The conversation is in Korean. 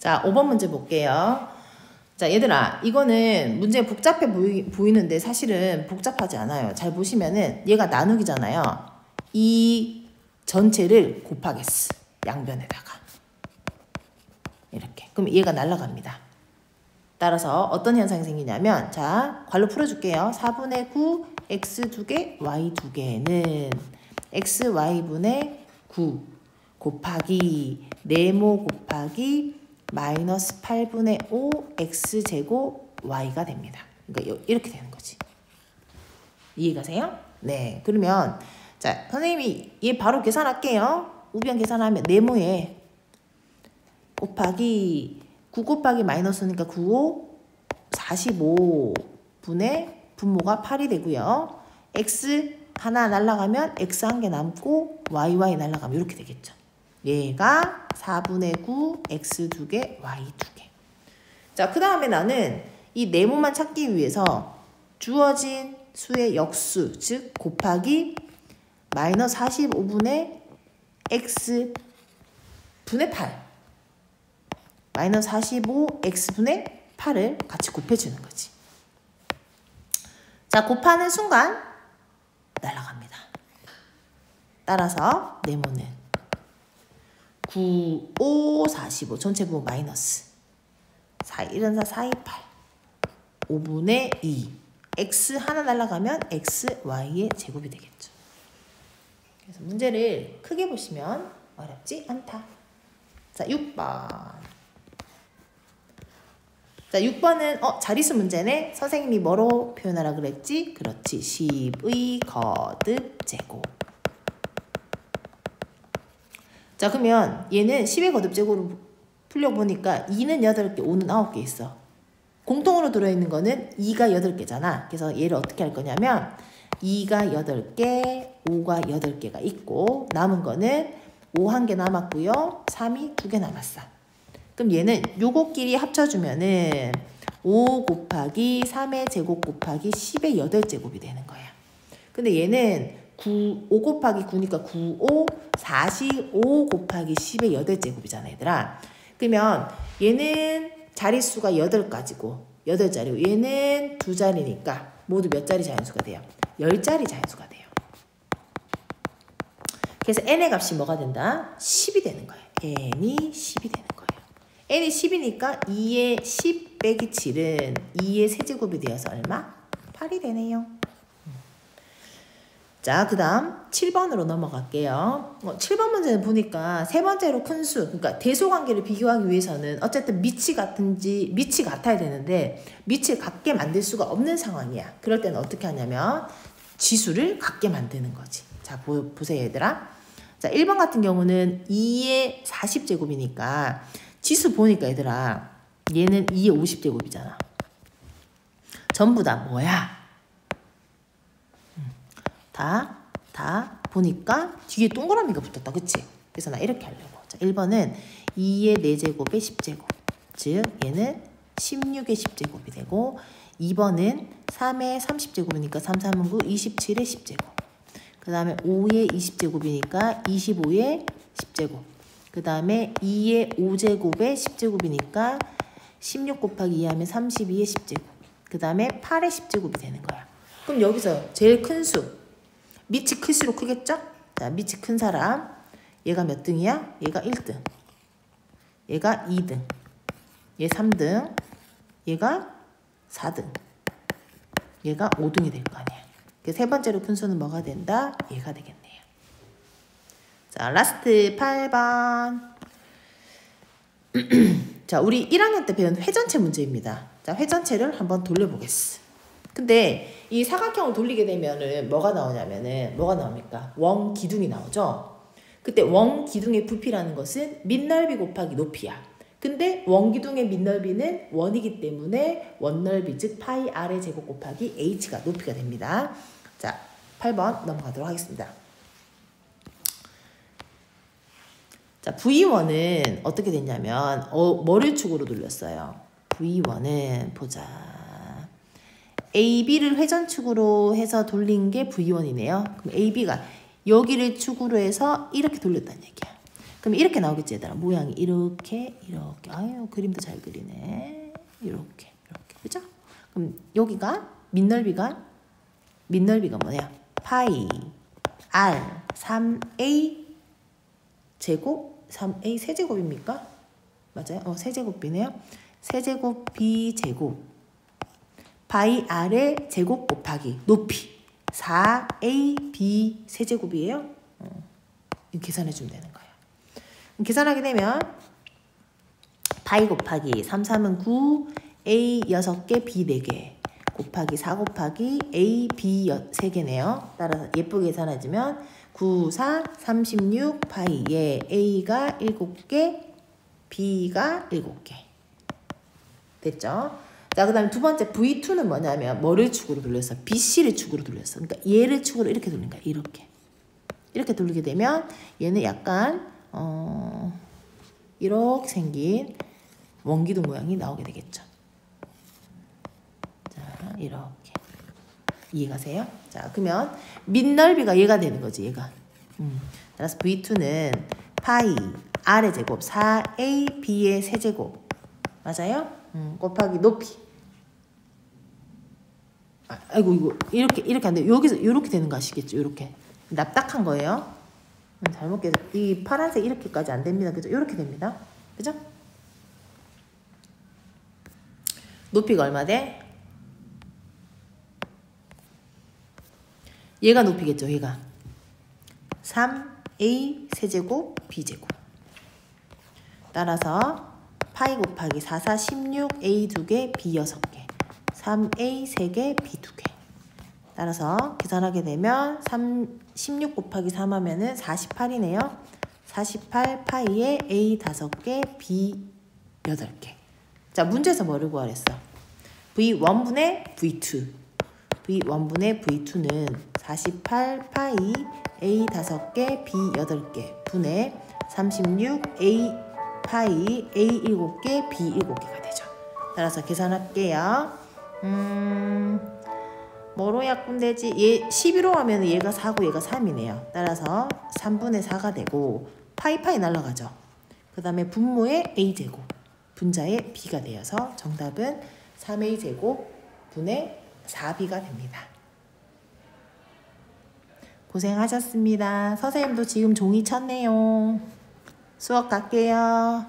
자, 5번 문제 볼게요. 자, 얘들아, 이거는 문제 복잡해 보이는데 사실은 복잡하지 않아요. 잘 보시면은 얘가 나누기잖아요. 이 전체를 곱하겠어. 양변에다가. 이렇게. 그럼 얘가 날아갑니다. 따라서 어떤 현상이 생기냐면, 자, 괄호 풀어줄게요. 4분의 9, x 2개, y 2개는 x, y분의 9 곱하기 네모 곱하기 마이너스 8분의 5 x제곱 y가 됩니다. 그러니까 이렇게 되는 거지. 이해가세요? 네. 그러면 자, 선생님이 얘 바로 계산할게요. 우변 계산하면 네모에 곱하기 9 곱하기 마이너스니까 9, 5, 45분의 분모가 8이 되고요. x 하나 날라가면 x 한 개 남고 y 날라가면 이렇게 되겠죠. 얘가 4분의 9 x 2개 y 2개. 자, 그 다음에 나는 이 네모만 찾기 위해서 주어진 수의 역수, 즉 곱하기 마이너스 45분의 x 분의 8 마이너스 45 x 분의 8을 같이 곱해주는 거지. 자, 곱하는 순간 날아갑니다. 따라서 네모는 9, 5, 45 전체 부분 마이너스 4, 1은 4, 4, 2, 8 5분의 2 x 하나 날아가면 x, y의 제곱이 되겠죠. 그래서 문제를 크게 보시면 어렵지 않다. 자, 6번. 자, 6번은 자릿수 문제네. 선생님이 뭐로 표현하라 그랬지? 그렇지. 10의 거듭 제곱. 자, 그러면 얘는 10의 거듭 제곱으로 풀려보니까 2는 8개, 5는 9개 있어. 공통으로 들어있는 거는 2가 8개잖아. 그래서 얘를 어떻게 할 거냐면 2가 8개, 5가 8개가 있고 남은 거는 5 1개 남았고요. 3이 2개 남았어. 그럼 얘는 요거끼리 합쳐주면은 5 곱하기 3의 제곱 곱하기 10의 8제곱이 되는 거야. 근데 얘는 5 곱하기 9니까 9, 5, 45 곱하기 10의 8제곱이잖아, 얘들아. 그러면 얘는 자릿수가 8가지고 8자리고 얘는 2자리니까 모두 몇 자리 자연수가 돼요? 10자리 자연수가 돼요. 그래서 n의 값이 뭐가 된다? 10이 되는 거예요. n이 10이 되는 거예요. n이 10이니까 2의 10 빼기 7은 2의 세제곱이 되어서 얼마? 8이 되네요. 자, 그 다음 7번으로 넘어갈게요. 7번 문제는 보니까 세 번째로 큰 수, 그러니까 대소관계를 비교하기 위해서는 어쨌든 밑이 같아야 되는데 밑을 같게 만들 수가 없는 상황이야. 그럴 때는 어떻게 하냐면 지수를 같게 만드는 거지. 자, 보세요, 얘들아. 자, 1번 같은 경우는 2의 40제곱이니까 지수 보니까 얘들아 얘는 2의 50제곱이잖아. 전부 다 뭐야? 다 보니까 뒤에 동그라미가 붙었다. 그치? 그래서 나 이렇게 하려고. 자, 1번은 2의 4제곱에 10제곱. 즉 얘는 16의 10제곱이 되고 2번은 3의 30제곱이니까 3, 3은 9, 27의 10제곱. 그 다음에 5의 20제곱이니까 25의 10제곱. 그 다음에 2의 5제곱에 10제곱이니까 16 곱하기 2 하면 32의 10제곱. 그 다음에 8의 10제곱이 되는 거야. 그럼 여기서 제일 큰 수. 밑이 클수록 크겠죠? 자, 밑이 큰 사람. 얘가 몇 등이야? 얘가 1등. 얘가 2등. 얘 3등. 얘가 4등. 얘가 5등이 될 거 아니야. 세 번째로 큰 수는 뭐가 된다? 얘가 되겠네요. 자, 라스트 8번. 자, 우리 1학년 때 배운 회전체 문제입니다. 자, 회전체를 한번 돌려보겠어. 근데 이 사각형을 돌리게 되면은 뭐가 나오냐면은 뭐가 나옵니까? 원 기둥이 나오죠. 그때 원 기둥의 부피라는 것은 밑넓이 곱하기 높이야. 근데 원 기둥의 밑넓이는 원이기 때문에 원넓이 즉 파이 r의 제곱 곱하기 h가 높이가 됩니다. 자, 8번 넘어가도록 하겠습니다. 자, V1은 어떻게 됐냐면 뭐를 축으로 돌렸어요? V1은 보자. AB를 회전축으로 해서 돌린 게 V1이네요. 그럼 AB가 여기를 축으로 해서 이렇게 돌렸다는 얘기야. 그럼 이렇게 나오겠지 얘들아. 모양이 이렇게 이렇게. 아유 그림도 잘 그리네. 이렇게 이렇게 그죠? 그럼 여기가 밑넓이가 뭐냐? 파이 r 3a 제곱 3a 세제곱입니까? 맞아요? 세제곱이네요. 세제곱 b 제곱 파이 r의 제곱 곱하기 높이 4ab 세제곱이에요. 이거 계산해 주면 되는 거예요. 계산하게 되면 파이 곱하기 3, 3은 9, a 6개, b 4개 곱하기 4 곱하기 a, b 3개네요. 따라서 예쁘게 계산해주면 9, 4, 36 파이에 a가 7개, b가 7개. 됐죠? 자, 그 다음에 두 번째 V2는 뭐냐면 뭐를 축으로 돌렸어? BC를 축으로 돌렸어. 그러니까 얘를 축으로 이렇게 돌린 거야. 이렇게 돌리게 되면 얘는 약간 이렇게 생긴 원기둥 모양이 나오게 되겠죠. 자, 이렇게 이해가세요? 자, 그러면 밑넓이가 얘가 되는 거지, 얘가. 따라서 V2는 파이 R의 제곱 4AB의 세제곱 맞아요? 곱하기 높이. 아이고 이거 이렇게 안 돼. 여기서 이렇게 되는 거 아시겠죠? 이렇게 납작한 거예요. 잘못 깨서 이 파란색 이렇게까지 안 됩니다. 그죠? 이렇게 됩니다. 그죠? 높이가 얼마 돼? 얘가 높이겠죠. 얘가 3a 세제곱 b제곱. 따라서 파이 곱하기 4, 4, 16 a 2개 b 6개 3a 3개 b 2개. 따라서 계산하게 되면 16 곱하기 3 하면은 48이네요. 48 파이에 a 5개 b 8개. 자, 문제에서 뭐를 구하랬어? v1분의 v2. v1분의 v2는 48 파이 a 5개 b 8개 분의 36 a 파이 a 7개 b 7개가 되죠. 따라서 계산할게요. 뭐로 약분되지? 얘 11호 하면 얘가 4고 얘가 3이네요. 따라서 3분의 4가 되고 파이 날라가죠. 그 다음에 분모의 a제곱 분자의 b가 되어서 정답은 3a제곱 분의 4b가 됩니다. 고생하셨습니다. 선생님도 지금 종이 쳤네요. 수업 갈게요.